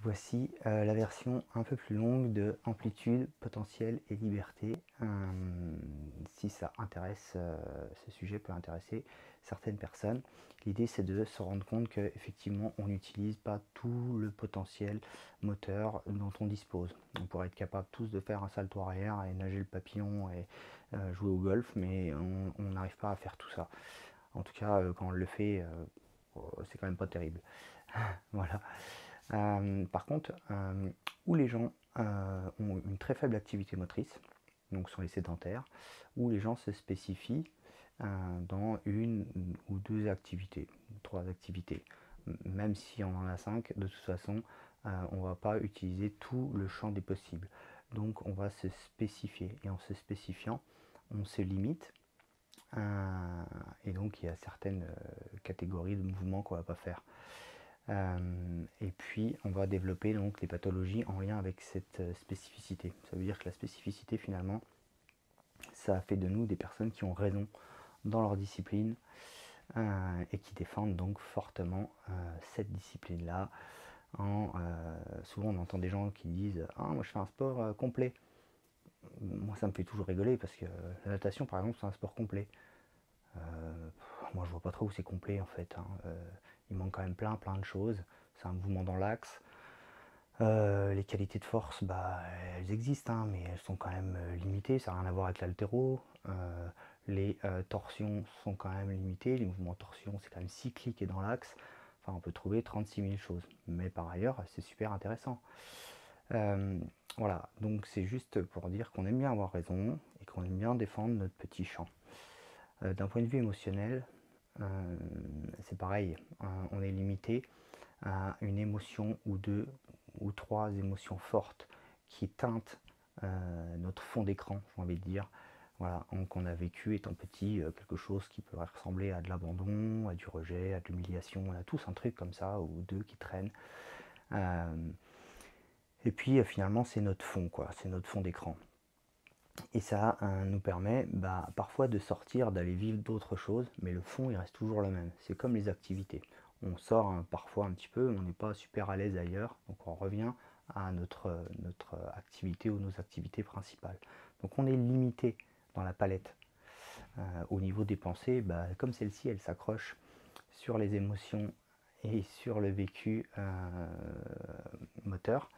Voici la version un peu plus longue de Amplitude, Potentiel et Liberté. Si ça intéresse, ce sujet peut intéresser certaines personnes. L'idée c'est de se rendre compte qu'effectivement on n'utilise pas tout le potentiel moteur dont on dispose. On pourrait être capable tous de faire un salto arrière et nager le papillon et jouer au golf, mais on n'arrive pas à faire tout ça. En tout cas, quand on le fait, c'est quand même pas terrible. Voilà. Par contre, où les gens ont une très faible activité motrice, donc sont les sédentaires, où les gens se spécifient dans une ou deux activités, trois activités. Même si on en a cinq, de toute façon, on ne va pas utiliser tout le champ des possibles. Donc on va se spécifier, et en se spécifiant, on se limite. Et donc il y a certaines catégories de mouvements qu'on ne va pas faire. Et puis on va développer donc les pathologies en lien avec cette spécificité. Ça veut dire que la spécificité finalement, ça fait de nous des personnes qui ont raison dans leur discipline et qui défendent donc fortement cette discipline-là. Souvent on entend des gens qui disent « Ah, moi je fais un sport complet ». Moi ça me fait toujours rigoler parce que la natation par exemple c'est un sport complet. Moi je vois pas trop où c'est complet en fait. Il manque quand même plein de choses. C'est un mouvement dans l'axe. Les qualités de force, elles existent, mais elles sont quand même limitées. Ça n'a rien à voir avec l'haltéro. Les torsions sont quand même limitées. Les mouvements torsion, c'est quand même cyclique et dans l'axe. Enfin, on peut trouver 36 000 choses. Mais par ailleurs, c'est super intéressant. Voilà, donc c'est juste pour dire qu'on aime bien avoir raison et qu'on aime bien défendre notre petit champ. D'un point de vue émotionnel, c'est pareil. On est limité à une émotion ou deux ou trois émotions fortes qui teintent notre fond d'écran, j'ai envie de dire. Voilà, donc on a vécu étant petit quelque chose qui peut ressembler à de l'abandon, à du rejet, à de l'humiliation. On a tous un truc comme ça, ou deux qui traînent. Et puis finalement c'est notre fond, quoi, c'est notre fond d'écran. Et ça nous permet parfois de sortir, d'aller vivre d'autres choses, mais le fond il reste toujours le même. C'est comme les activités. On sort parfois un petit peu, on n'est pas super à l'aise ailleurs, donc on revient à notre activité ou nos activités principales. Donc on est limité dans la palette. Au niveau des pensées, comme celle-ci, elle s'accroche sur les émotions et sur le vécu moteur,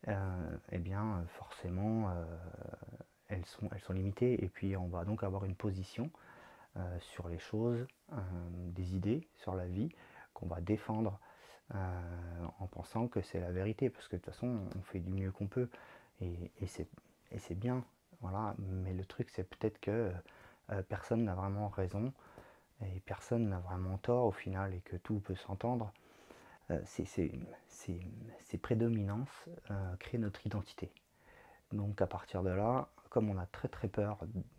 et bien forcément elles sont limitées, et puis on va donc avoir une position sur les choses, des idées sur la vie qu'on va défendre en pensant que c'est la vérité, parce que de toute façon on fait du mieux qu'on peut et c'est bien, voilà. Mais le truc c'est peut-être que personne n'a vraiment raison et personne n'a vraiment tort au final, et que tout peut s'entendre. Ces prédominances créent notre identité. Donc à partir de là, comme on a très peur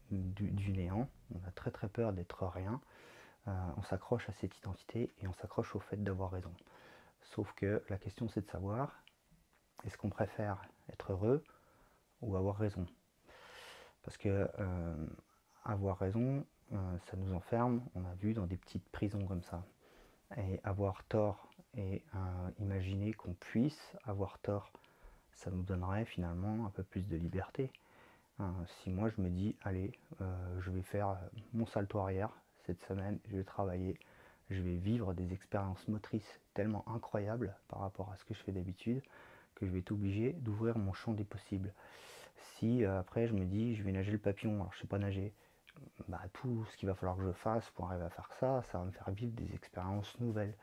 du néant, on a très peur d'être rien, on s'accroche à cette identité et on s'accroche au fait d'avoir raison. Sauf que la question c'est de savoir, est-ce qu'on préfère être heureux ou avoir raison? Parce que avoir raison, ça nous enferme, on a vu, dans des petites prisons comme ça. Et avoir tort et imaginer qu'on puisse avoir tort, ça nous donnerait finalement un peu plus de liberté. Si moi je me dis, allez, je vais faire mon salto arrière cette semaine, je vais travailler, je vais vivre des expériences motrices tellement incroyables par rapport à ce que je fais d'habitude, que je vais être obligé d'ouvrir mon champ des possibles. Si après je me dis, je vais nager le papillon, alors je sais pas nager, tout ce qu'il va falloir que je fasse pour arriver à faire ça, ça va me faire vivre des expériences nouvelles.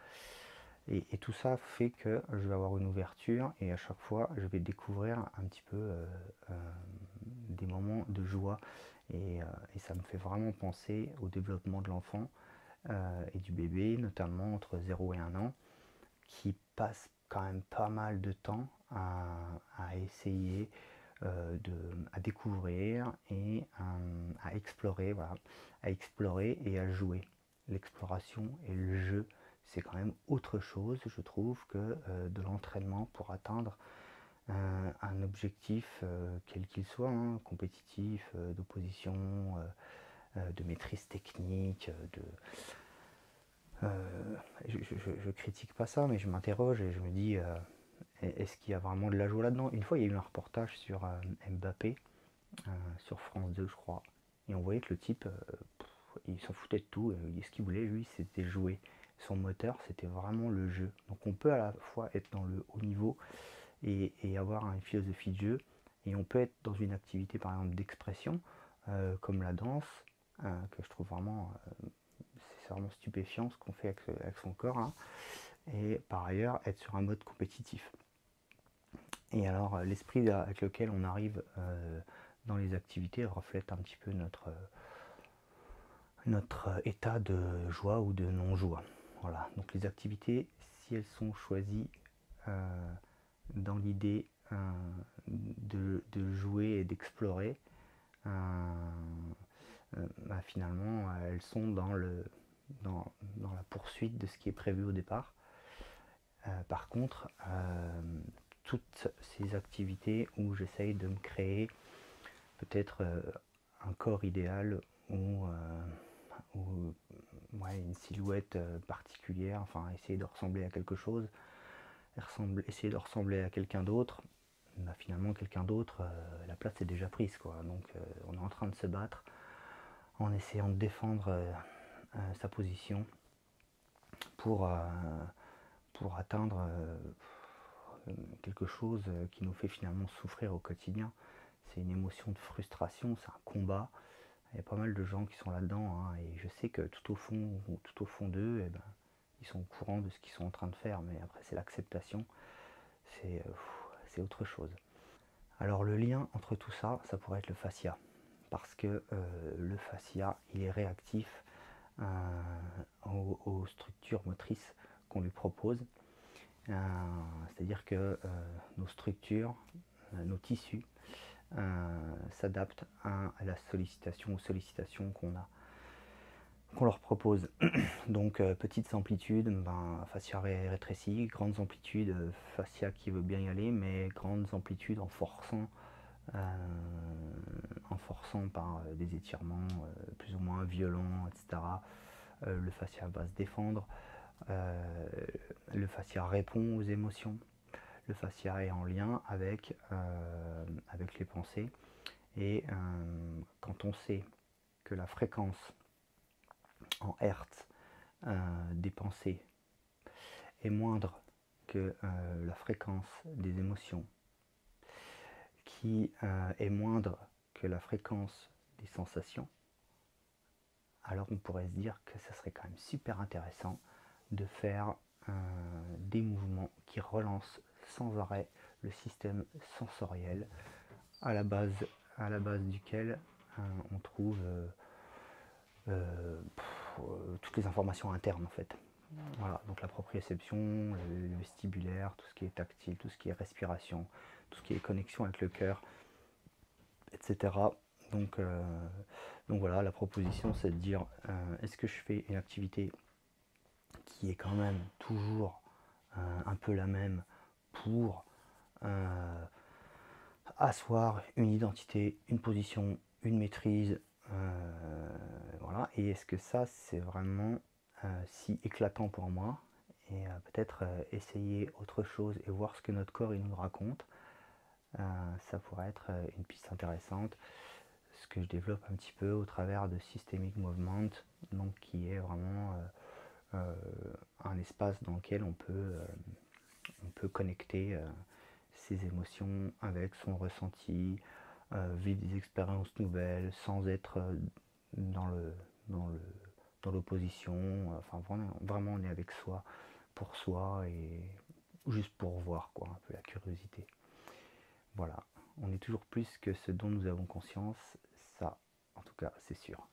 Et tout ça fait que je vais avoir une ouverture, et à chaque fois je vais découvrir un petit peu des moments de joie, et ça me fait vraiment penser au développement de l'enfant et du bébé, notamment entre 0 et 1 an, qui passe quand même pas mal de temps à essayer à découvrir et à explorer, voilà, à explorer et à jouer. L'exploration et le jeu, c'est quand même autre chose, je trouve, que de l'entraînement pour atteindre un objectif quel qu'il soit, compétitif, d'opposition, de maîtrise technique, je critique pas ça, mais je m'interroge et je me dis est-ce qu'il y a vraiment de la joie là-dedans? Une fois, il y a eu un reportage sur Mbappé, sur France 2, je crois. Et on voyait que le type, il s'en foutait de tout. Ce qu'il voulait, lui, c'était jouer. Son moteur, c'était vraiment le jeu. Donc on peut à la fois être dans le haut niveau et avoir une philosophie de jeu. Et on peut être dans une activité, par exemple, d'expression, comme la danse, que je trouve vraiment, c'est vraiment stupéfiant ce qu'on fait avec son corps, hein. Et par ailleurs, être sur un mode compétitif. Et alors, l'esprit avec lequel on arrive dans les activités reflète un petit peu notre état de joie ou de non-joie. Voilà. Donc les activités, si elles sont choisies dans l'idée de jouer et d'explorer, bah, finalement, elles sont dans la poursuite de ce qui est prévu au départ. Par contre, toutes ces activités où j'essaye de me créer peut-être un corps idéal ou ouais, une silhouette particulière, enfin essayer de ressembler à quelque chose, essayer de ressembler à quelqu'un d'autre, bah, finalement quelqu'un d'autre, la place est déjà prise, quoi. Donc on est en train de se battre en essayant de défendre sa position pour atteindre quelque chose qui nous fait finalement souffrir au quotidien. C'est une émotion de frustration, c'est un combat. Il y a pas mal de gens qui sont là-dedans, hein, et je sais que tout au fond d'eux, eh ben, ils sont au courant de ce qu'ils sont en train de faire, mais après c'est l'acceptation, c'est autre chose. Alors le lien entre tout ça, ça pourrait être le fascia, parce que le fascia, il est réactif aux structures motrices qu'on lui propose. C'est-à-dire que nos structures, nos tissus s'adaptent à la sollicitation, aux sollicitations qu'on leur propose. Donc petites amplitudes, fascia rétrécie, grandes amplitudes, fascia qui veut bien y aller, mais grandes amplitudes en forçant par des étirements plus ou moins violents, etc. Le fascia va se défendre, le fascia répond aux émotions, le fascia est en lien avec les pensées, et quand on sait que la fréquence en hertz des pensées est moindre que la fréquence des émotions, qui est moindre que la fréquence des sensations, alors on pourrait se dire que ça serait quand même super intéressant de faire des mouvements qui relancent sans arrêt le système sensoriel, à la base duquel on trouve toutes les informations internes en fait. Voilà, donc la proprioception, le vestibulaire, tout ce qui est tactile, tout ce qui est respiration, tout ce qui est connexion avec le cœur, etc. Donc voilà, la proposition c'est de dire est-ce que je fais une activité qui est quand même toujours un peu la même pour asseoir une identité, une position, une maîtrise, voilà. Et est-ce que ça c'est vraiment si éclatant pour moi, et peut-être essayer autre chose et voir ce que notre corps il nous raconte, ça pourrait être une piste intéressante, ce que je développe un petit peu au travers de Systemic Movement, donc qui est vraiment un espace dans lequel on peut connecter ses émotions avec son ressenti, vivre des expériences nouvelles sans être dans l'opposition. Enfin vraiment on est avec soi, pour soi, et juste pour voir quoi, un peu la curiosité. Voilà, on est toujours plus que ce dont nous avons conscience, ça en tout cas c'est sûr.